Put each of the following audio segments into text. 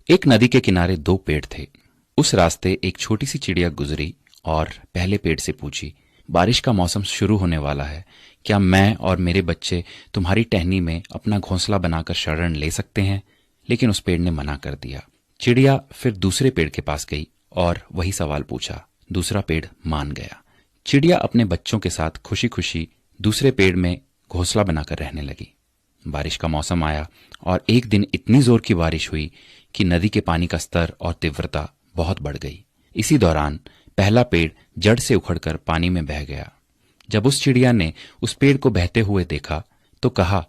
एक नदी के किनारे दो पेड़ थे। उस रास्ते एक छोटी सी चिड़िया गुजरी और पहले पेड़ से पूछी, बारिश का मौसम शुरू होने वाला है, क्या मैं और मेरे बच्चे तुम्हारी टहनी में अपना घोंसला बनाकर शरण ले सकते हैं? लेकिन उस पेड़ ने मना कर दिया। चिड़िया फिर दूसरे पेड़ के पास गई और वही सवाल पूछा। दूसरा पेड़ मान गया। चिड़िया अपने बच्चों के साथ खुशी खुशी दूसरे पेड़ में घोंसला बनाकर रहने लगी। बारिश का मौसम आया और एक दिन इतनी जोर की बारिश हुई कि नदी के पानी का स्तर और तीव्रता बहुत बढ़ गई। इसी दौरान पहला पेड़ जड़ से उखड़कर पानी में बह गया। जब उस चिड़िया ने उस पेड़ को बहते हुए देखा तो कहा,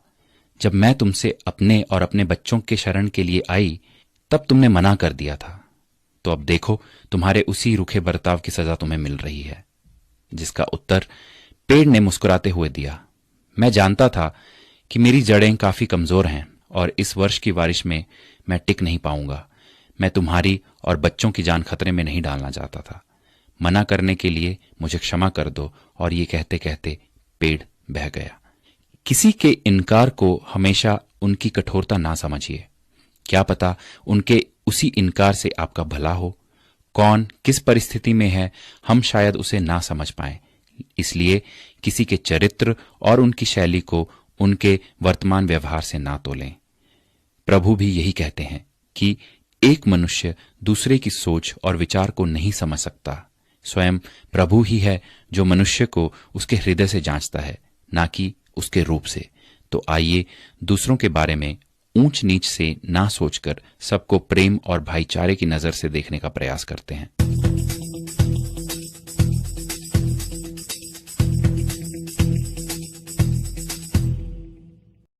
जब मैं तुमसे अपने और अपने बच्चों के शरण के लिए आई तब तुमने मना कर दिया था, तो अब देखो तुम्हारे उसी रूखे बर्ताव की सजा तुम्हें मिल रही है। जिसका उत्तर पेड़ ने मुस्कुराते हुए दिया, मैं जानता था कि मेरी जड़ें काफी कमजोर हैं और इस वर्ष की बारिश में मैं टिक नहीं पाऊंगा। मैं तुम्हारी और बच्चों की जान खतरे में नहीं डालना चाहता था। मना करने के लिए मुझे क्षमा कर दो। और ये कहते कहते पेड़ बह गया। किसी के इनकार को हमेशा उनकी कठोरता ना समझिए। क्या पता उनके उसी इनकार से आपका भला हो। कौन किस परिस्थिति में है हम शायद उसे ना समझ पाए, इसलिए किसी के चरित्र और उनकी शैली को उनके वर्तमान व्यवहार से ना तोलें। प्रभु भी यही कहते हैं कि एक मनुष्य दूसरे की सोच और विचार को नहीं समझ सकता। स्वयं प्रभु ही है जो मनुष्य को उसके हृदय से जांचता है, ना कि उसके रूप से। तो आइए दूसरों के बारे में ऊंच नीच से ना सोचकर सबको प्रेम और भाईचारे की नजर से देखने का प्रयास करते हैं।